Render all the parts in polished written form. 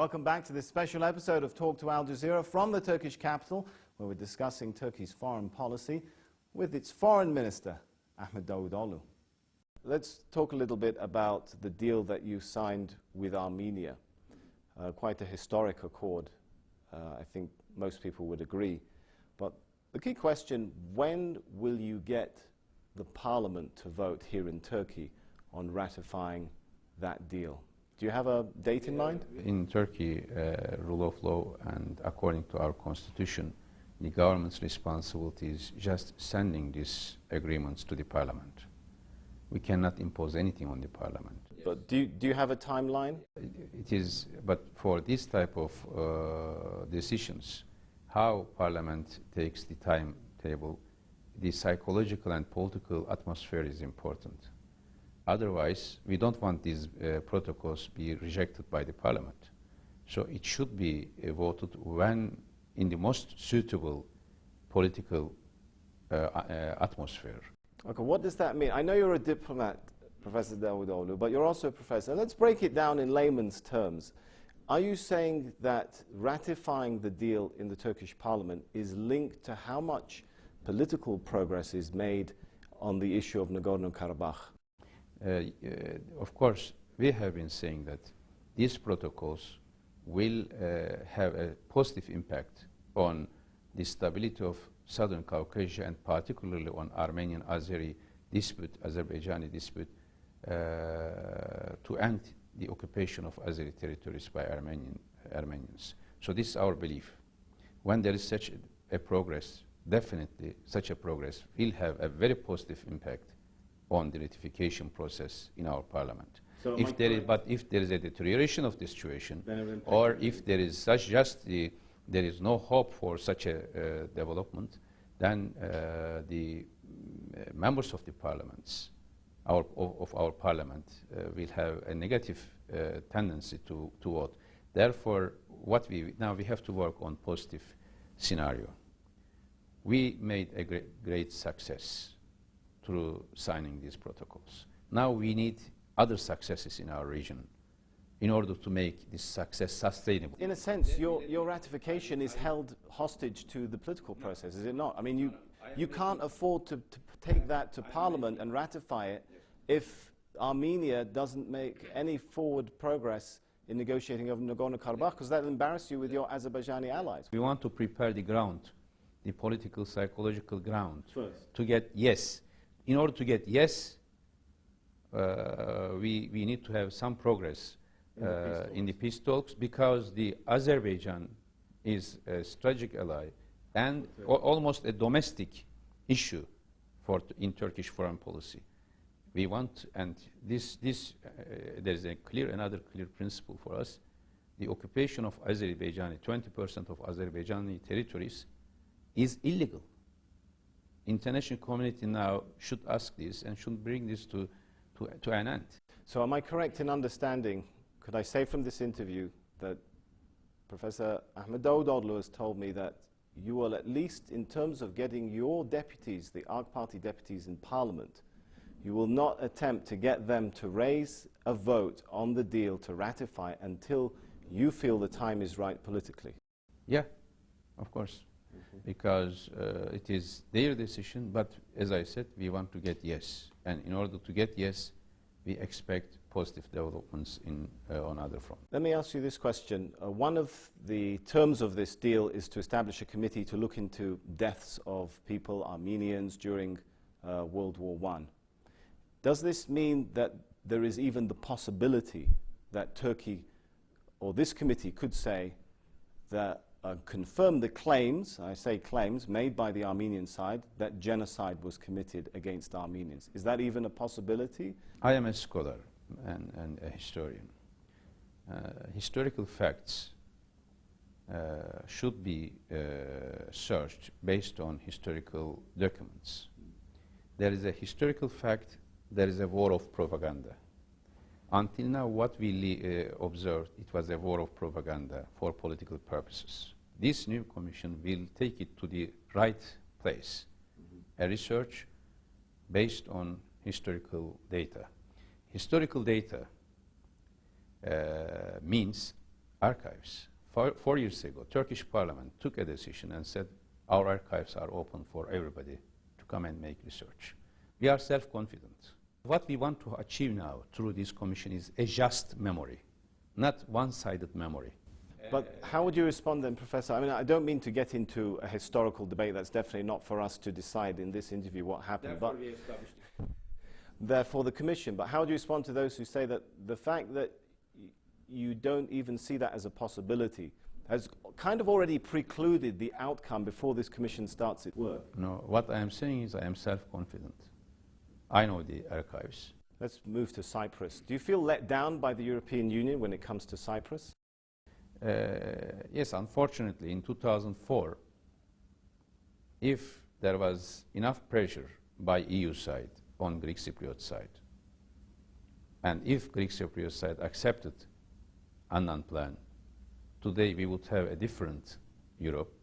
Welcome back to this special episode of Talk to Al Jazeera from the Turkish capital, where we're discussing Turkey's foreign policy with its Foreign Minister, Ahmet Davutoglu. Let's talk a little bit about the deal that you signed with Armenia. Quite a historic accord, I think most people would agree. But the key question, when will you get the parliament to vote here in Turkey on ratifying that deal? Do you have a date in mind? In Turkey, rule of law and according to our constitution, the government's responsibility is just sending these agreements to the parliament. We cannot impose anything on the parliament. But do you have a timeline? It is, but for this type of decisions, how parliament takes the timetable, the psychological and political atmosphere is important. Otherwise, we don't want these protocols to be rejected by the parliament. So it should be voted when in the most suitable political atmosphere. Okay, what does that mean? I know you're a diplomat, Professor Davutoglu, but you're also a professor. Let's break it down in layman's terms. Are you saying that ratifying the deal in the Turkish parliament is linked to how much political progress is made on the issue of Nagorno-Karabakh? Of course, we have been saying that these protocols will have a positive impact on the stability of Southern Caucasus and particularly on Armenian-Azeri dispute, Azerbaijani dispute, to end the occupation of Azeri territories by Armenians. So this is our belief. When there is such a progress, definitely such a progress will have a very positive impact on the ratification process in our parliament. So if there is a deterioration of the situation, or if there is there is no hope for such a development, then the members of the parliaments, of our parliament, will have a negative tendency to vote. Therefore, now we have to work on positive scenario. We made a great success through signing these protocols. Now we need other successes in our region in order to make this success sustainable. In a sense, your ratification is held hostage to the political process, is it not? I mean, you can't afford to take that to Parliament and ratify it if Armenia doesn't make any forward progress in negotiating over Nagorno-Karabakh, because that will embarrass you with your Azerbaijani allies. We want to prepare the ground, the political, psychological ground, first, to get yes. In order to get yes, we need to have some progress in the peace talks, because the Azerbaijan is a strategic ally and almost a domestic issue in Turkish foreign policy. We want, and there is another clear principle for us. The occupation of Azerbaijani, 20% of Azerbaijani territories, is illegal. International community now should ask this and should bring this to an end. So am I correct in understanding, could I say from this interview, that Professor Ahmet Davutoglu has told me that you will, at least in terms of getting your deputies, the ARC party deputies in Parliament, you will not attempt to get them to raise a vote on the deal to ratify until you feel the time is right politically? Yeah, of course. Because it is their decision, but as I said, we want to get yes. And in order to get yes, we expect positive developments on other fronts. Let me ask you this question. One of the terms of this deal is to establish a committee to look into deaths of people, Armenians, during World War I. Does this mean that there is even the possibility that Turkey, or this committee, could say that confirm the claims, I say claims, made by the Armenian side that genocide was committed against Armenians? Is that even a possibility? I am a scholar and a historian. Historical facts should be searched based on historical documents. There is a historical fact, there is a war of propaganda. Until now, what we observed, it was a war of propaganda for political purposes. This new commission will take it to the right place, a research based on historical data. Historical data means archives. 4 years ago, Turkish parliament took a decision and said our archives are open for everybody to come and make research. We are self-confident. What we want to achieve now through this commission is a just memory, not one-sided memory. But how would you respond then, Professor? I mean, I don't mean to get into a historical debate. That's definitely not for us to decide in this interview what happened. Therefore, we established it. Therefore, the Commission. But how do you respond to those who say that the fact that you don't even see that as a possibility has kind of already precluded the outcome before this Commission starts its work? No, what I am saying is I am self-confident. I know the archives. Let's move to Cyprus. Do you feel let down by the European Union when it comes to Cyprus? Yes, unfortunately, in 2004, if there was enough pressure by EU side on Greek Cypriot side, and if Greek Cypriot side accepted Annan plan, today we would have a different Europe,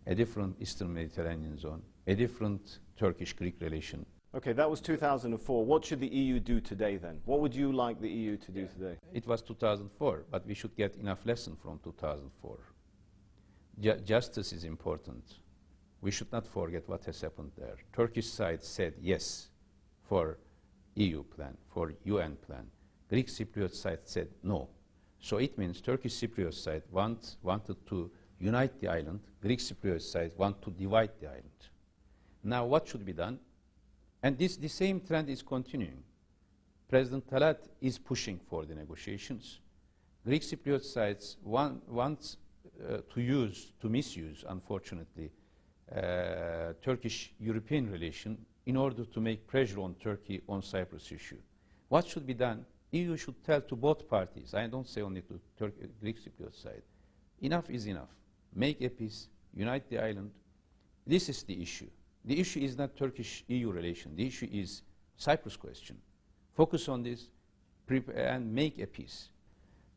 a different Eastern Mediterranean zone, a different Turkish-Greek relation. Okay, that was 2004. What should the EU do today then? What would you like the EU to do today? It was 2004, but we should get enough lesson from 2004. Justice is important. We should not forget what has happened there. Turkish side said yes for EU plan, for UN plan. Greek Cypriot side said no. So it means Turkish Cypriot side wanted to unite the island. Greek Cypriot side want to divide the island. Now what should be done? And the same trend is continuing. President Talat is pushing for the negotiations. Greek Cypriot sides want to misuse, unfortunately, Turkish-European relation in order to make pressure on Turkey on Cyprus issue. What should be done? EU should tell to both parties, I don't say only to Greek Cypriot side, enough is enough. Make a peace, unite the island. This is the issue. The issue is not Turkish-EU relation. The issue is Cyprus question. Focus on this and make a peace.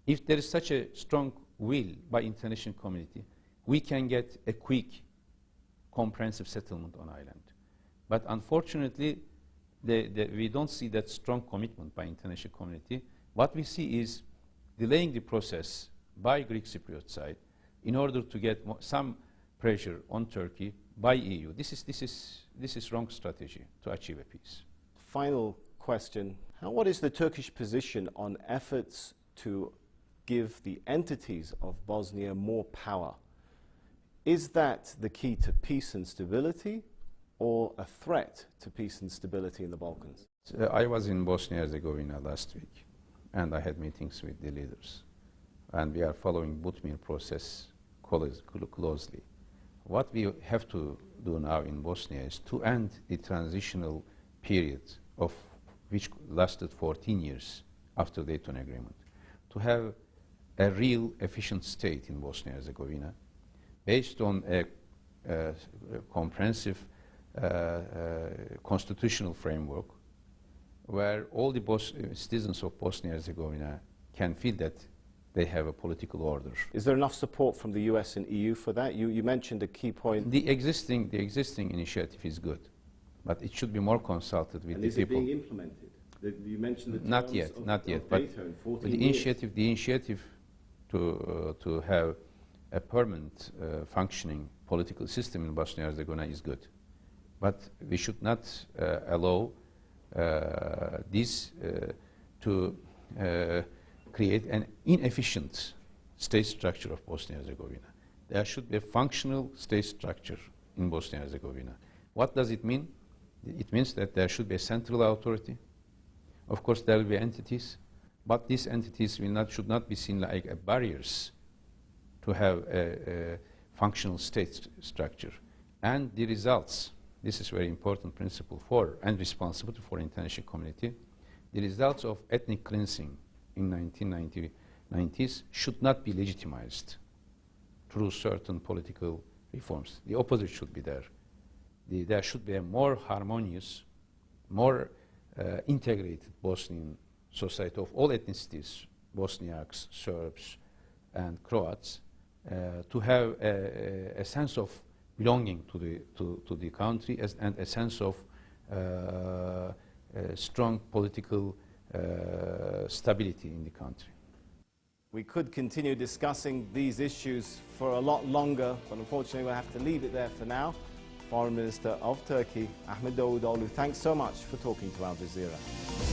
If there is such a strong will by international community, we can get a quick, comprehensive settlement on island. But unfortunately, we don't see that strong commitment by international community. What we see is delaying the process by Greek Cypriot side in order to get some pressure on Turkey by EU. This is wrong strategy to achieve a peace. Final question. What is the Turkish position on efforts to give the entities of Bosnia more power? Is that the key to peace and stability or a threat to peace and stability in the Balkans? I was in Bosnia-Herzegovina last week and I had meetings with the leaders. And we are following Butmir process closely. What we have to do now in Bosnia is to end the transitional period of which lasted 14 years after the Dayton Agreement, to have a real efficient state in Bosnia-Herzegovina based on a comprehensive constitutional framework where all the citizens of Bosnia-Herzegovina can feel that they have a political order. Is there enough support from the US and EU for that? You mentioned a key point. The existing initiative is good, but it should be more consulted with the people. And is it being implemented? You mentioned the terms not yet, but the initiative to have a permanent functioning political system in Bosnia-Herzegovina is good. But we should not allow this to create an inefficient state structure of Bosnia-Herzegovina. There should be a functional state structure in Bosnia-Herzegovina. What does it mean? It means that there should be a central authority. Of course, there will be entities, but these entities should not be seen like barriers to have a functional state structure. And the results, this is a very important principle for and responsibility for international community, the results of ethnic cleansing in 1990s should not be legitimized through certain political reforms. The opposite should be there. There should be a more harmonious, more integrated Bosnian society of all ethnicities, Bosniaks, Serbs, and Croats, to have a sense of belonging to the country and a sense of strong political stability in the country. We could continue discussing these issues for a lot longer, but unfortunately we'll have to leave it there for now. Foreign Minister of Turkey, Ahmet Davutoglu, thanks so much for talking to Al Jazeera.